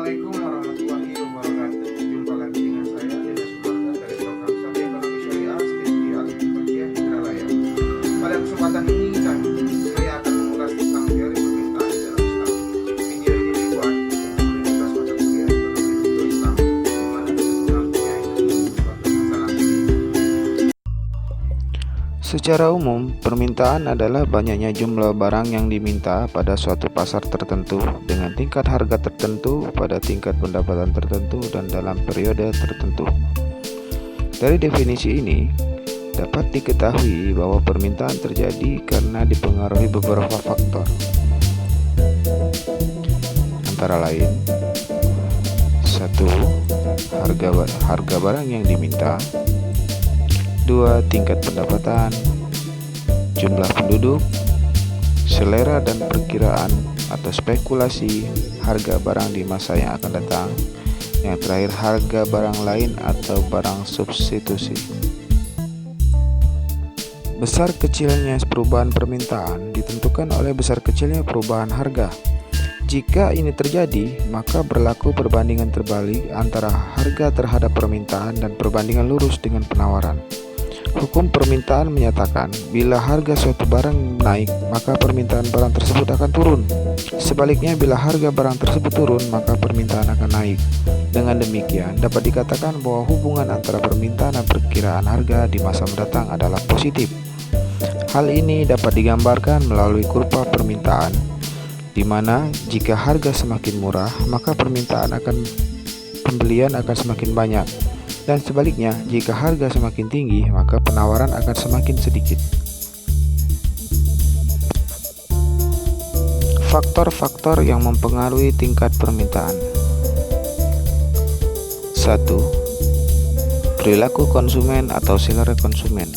Assalamualaikum warahmatullahi wabarakatuh. Jumpa lagi dengan saya Dena Sumarga dari program Studi Ekonomi Syariah Studi Al-Fatihah Indralaya. Pada kesempatan ini saya akan mengulas tentang teori permintaan dalam Islam. Video ini dibuat untuk membahas mata kuliah ekonomi Islam, di mana pengampunya itu merupakan masalah ini. Secara umum, permintaan adalah banyaknya jumlah barang yang diminta pada suatu pasar tertentu dengan tingkat harga tertentu pada tingkat pendapatan tertentu dan dalam periode tertentu. Dari definisi ini, dapat diketahui bahwa permintaan terjadi karena dipengaruhi beberapa faktor. Antara lain, 1. Harga barang yang diminta. 2. Tingkat pendapatan, jumlah penduduk, selera dan perkiraan atau spekulasi harga barang di masa yang akan datang. Yang terakhir, harga barang lain atau barang substitusi. Besar kecilnya perubahan permintaan ditentukan oleh besar kecilnya perubahan harga. Jika ini terjadi, maka berlaku perbandingan terbalik antara harga terhadap permintaan dan perbandingan lurus dengan penawaran. Hukum permintaan menyatakan bila harga suatu barang naik, maka permintaan barang tersebut akan turun. Sebaliknya, bila harga barang tersebut turun, maka permintaan akan naik. Dengan demikian, dapat dikatakan bahwa hubungan antara permintaan dan perkiraan harga di masa mendatang adalah positif. Hal ini dapat digambarkan melalui kurva permintaan, di mana jika harga semakin murah, maka pembelian akan semakin banyak. Dan sebaliknya, jika harga semakin tinggi, maka penawaran akan semakin sedikit. Faktor-faktor yang mempengaruhi tingkat permintaan. 1. Perilaku konsumen atau selera konsumen.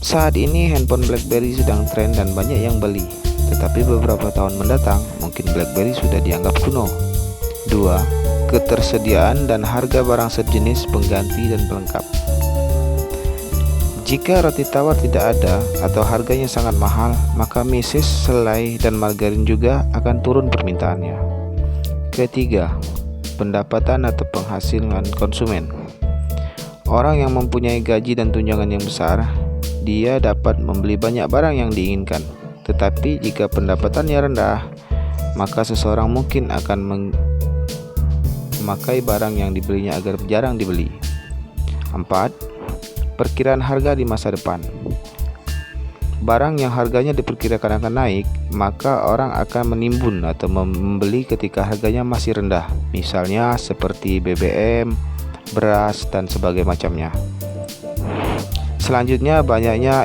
Saat ini handphone BlackBerry sedang tren dan banyak yang beli, tetapi beberapa tahun mendatang mungkin BlackBerry sudah dianggap kuno. 2. Ketersediaan dan harga barang sejenis pengganti dan pelengkap. Jika roti tawar tidak ada atau harganya sangat mahal, maka meses, selai, dan margarin juga akan turun permintaannya. Ketiga, pendapatan atau penghasilan konsumen. Orang yang mempunyai gaji dan tunjangan yang besar, dia dapat membeli banyak barang yang diinginkan. Tetapi jika pendapatannya rendah, maka seseorang mungkin akan memakai barang yang dibelinya agar jarang dibeli. 4. Perkiraan harga di masa depan. Barang yang harganya diperkirakan akan naik, maka orang akan menimbun atau membeli ketika harganya masih rendah, misalnya seperti BBM, beras, dan sebagainya macamnya. Selanjutnya, banyaknya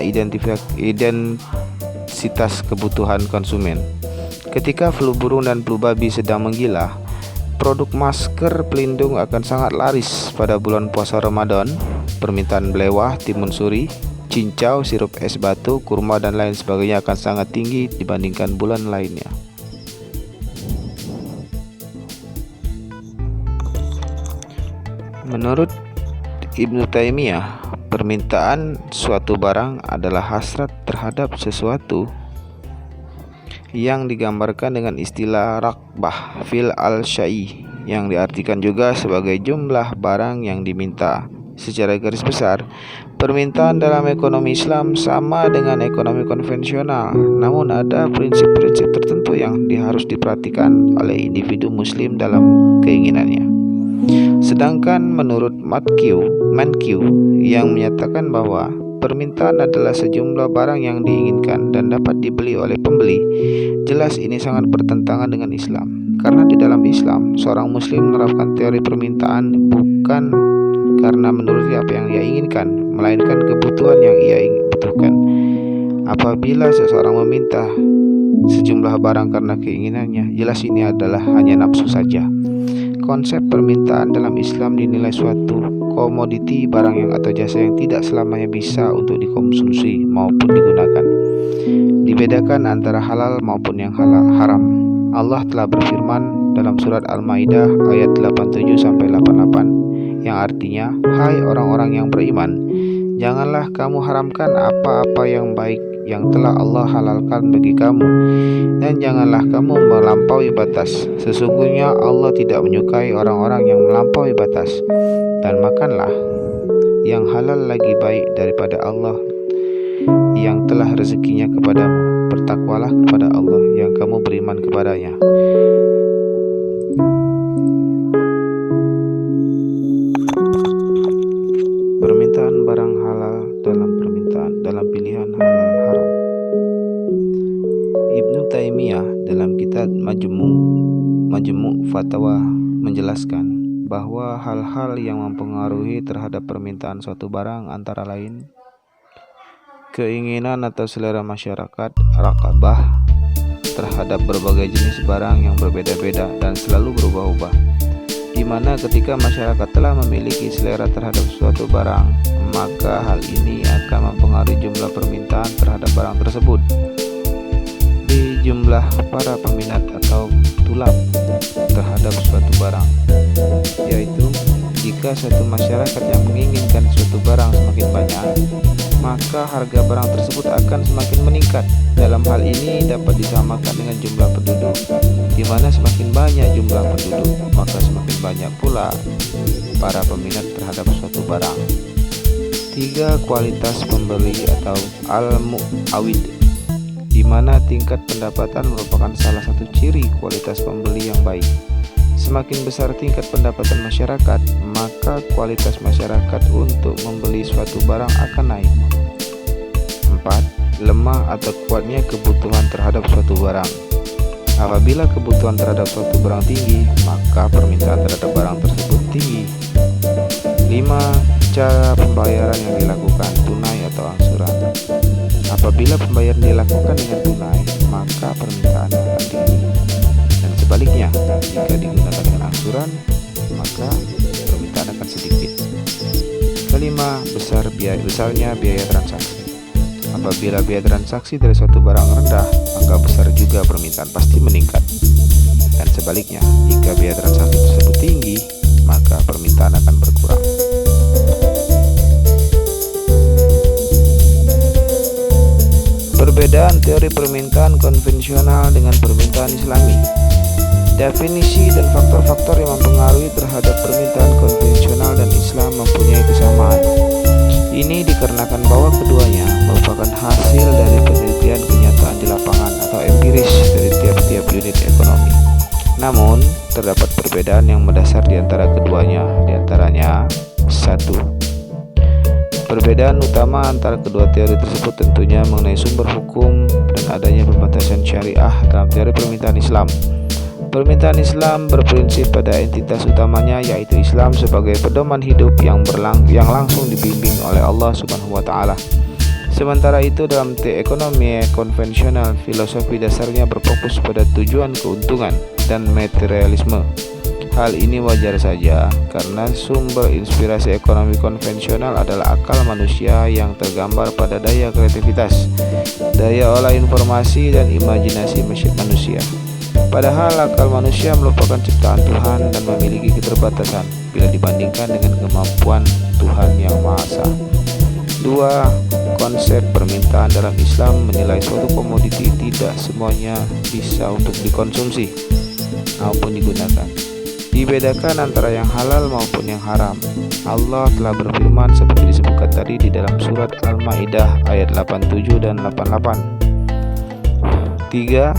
identitas kebutuhan konsumen. Ketika flu burung dan flu babi sedang menggila, produk masker pelindung akan sangat laris pada bulan puasa Ramadan. Permintaan belewah, timun suri, cincau, sirup es batu, kurma, dan lain sebagainya akan sangat tinggi dibandingkan bulan lainnya. Menurut Ibnu Taimiyah, permintaan suatu barang adalah hasrat terhadap sesuatu yang digambarkan dengan istilah raghbah fil al-syai, yang diartikan juga sebagai jumlah barang yang diminta. Secara garis besar, permintaan dalam ekonomi Islam sama dengan ekonomi konvensional, namun ada prinsip-prinsip tertentu yang harus diperhatikan oleh individu muslim dalam keinginannya. Sedangkan menurut Mankiw yang menyatakan bahwa permintaan adalah sejumlah barang yang diinginkan dan dapat dibeli oleh pembeli, jelas ini sangat bertentangan dengan Islam. Karena di dalam Islam, seorang muslim menerapkan teori permintaan bukan karena menuruti apa yang ia inginkan, melainkan kebutuhan yang ia butuhkan. Apabila seseorang meminta sejumlah barang karena keinginannya, jelas ini adalah hanya nafsu saja. Konsep permintaan dalam Islam dinilai suatu komoditi, barang yang atau jasa yang tidak selamanya bisa untuk dikonsumsi maupun digunakan. Dibedakan antara halal maupun yang haram. Allah telah berfirman dalam surat Al-Maidah ayat 87-88 yang artinya, "Hai orang-orang yang beriman, janganlah kamu haramkan apa-apa yang baik yang telah Allah halalkan bagi kamu, dan janganlah kamu melampaui batas. Sesungguhnya Allah tidak menyukai orang-orang yang melampaui batas. Dan makanlah yang halal lagi baik daripada Allah yang telah rezekinya kepadamu. Bertakwalah kepada Allah yang kamu beriman kepadanya. Permintaan barang halal dalam pilihan halal haram. Ibnu Taimiyah dalam kitab Majmu' Fatawa menjelaskan bahwa hal-hal yang mempengaruhi terhadap permintaan suatu barang antara lain keinginan atau selera masyarakat, rakabah terhadap berbagai jenis barang yang berbeda-beda dan selalu berubah-ubah, di mana ketika masyarakat telah memiliki selera terhadap suatu barang, maka hal ini akan mempengaruhi jumlah permintaan terhadap barang tersebut di jumlah para peminat atau tulab terhadap suatu barang, yaitu jika suatu masyarakat yang menginginkan suatu barang semakin banyak, maka harga barang tersebut akan semakin meningkat. Dalam hal ini dapat disamakan dengan jumlah penduduk, di mana semakin banyak jumlah penduduk, maka semakin banyak pula para peminat terhadap suatu barang. 3. Kualitas pembeli atau al-mu'awid, di mana tingkat pendapatan merupakan salah satu ciri kualitas pembeli yang baik. Semakin besar tingkat pendapatan masyarakat, maka kualitas masyarakat untuk membeli suatu barang akan naik. 4. Lemah atau kuatnya kebutuhan terhadap suatu barang. Apabila kebutuhan terhadap suatu barang tinggi, maka permintaan terhadap barang tersebut tinggi. 5. Cara pembayaran yang dilakukan, tunai atau angsuran. Apabila pembayaran dilakukan dengan tunai, maka permintaan akan tinggi. Dan sebaliknya, jika digunakan dengan angsuran, maka permintaan akan sedikit. 5. Besarnya biaya transaksi. Apabila biaya transaksi dari suatu barang rendah, maka besar juga permintaan pasti meningkat. Dan sebaliknya, jika biaya transaksi tersebut tinggi, maka permintaan akan berkurang. Perbedaan teori permintaan konvensional dengan permintaan Islami. Definisi dan faktor-faktor yang mempengaruhi terhadap permintaan konvensional dan Islam mempunyai kesamaan. Ini dikarenakan bahwa keduanya merupakan hasil dari penelitian kenyataan di lapangan atau empiris dari tiap-tiap unit ekonomi. Namun, terdapat perbedaan yang mendasar di antara keduanya, di antaranya 1. Perbedaan utama antara kedua teori tersebut tentunya mengenai sumber hukum dan adanya pembatasan syariah dalam teori permintaan Islam. Permintaan Islam berprinsip pada entitas utamanya, yaitu Islam sebagai pedoman hidup yang langsung dibimbing oleh Allah Subhanahu wa taala. Sementara itu dalam ekonomi konvensional, filosofi dasarnya berfokus pada tujuan keuntungan dan materialisme. Hal ini wajar saja karena sumber inspirasi ekonomi konvensional adalah akal manusia yang tergambar pada daya kreativitas, daya olah informasi, dan imajinasi manusia. Padahal akal manusia merupakan ciptaan Tuhan dan memiliki keterbatasan bila dibandingkan dengan kemampuan Tuhan yang Maha Esa. 2. Konsep permintaan dalam Islam menilai suatu komoditi tidak semuanya bisa untuk dikonsumsi maupun digunakan. Dibedakan antara yang halal maupun yang haram. Allah telah berfirman seperti disebutkan tadi di dalam surat Al-Maidah ayat 87 dan 88. 3.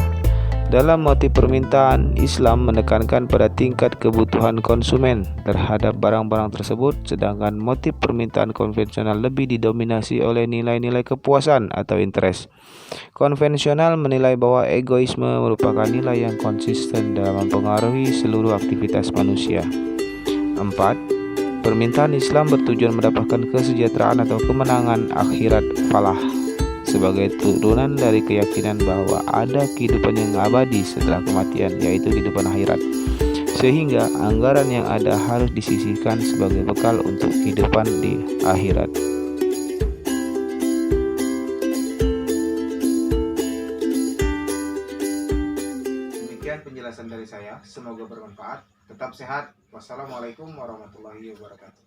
Dalam motif permintaan, Islam menekankan pada tingkat kebutuhan konsumen terhadap barang-barang tersebut, sedangkan motif permintaan konvensional lebih didominasi oleh nilai-nilai kepuasan atau interest. Konvensional menilai bahwa egoisme merupakan nilai yang konsisten dalam mempengaruhi seluruh aktivitas manusia. 4. Permintaan Islam bertujuan mendapatkan kesejahteraan atau kemenangan akhirat falah, sebagai turunan dari keyakinan bahwa ada kehidupan yang abadi setelah kematian, yaitu kehidupan akhirat, sehingga anggaran yang ada harus disisihkan sebagai bekal untuk kehidupan di akhirat. Demikian penjelasan dari saya, semoga bermanfaat. Tetap sehat. Wassalamualaikum warahmatullahi wabarakatuh.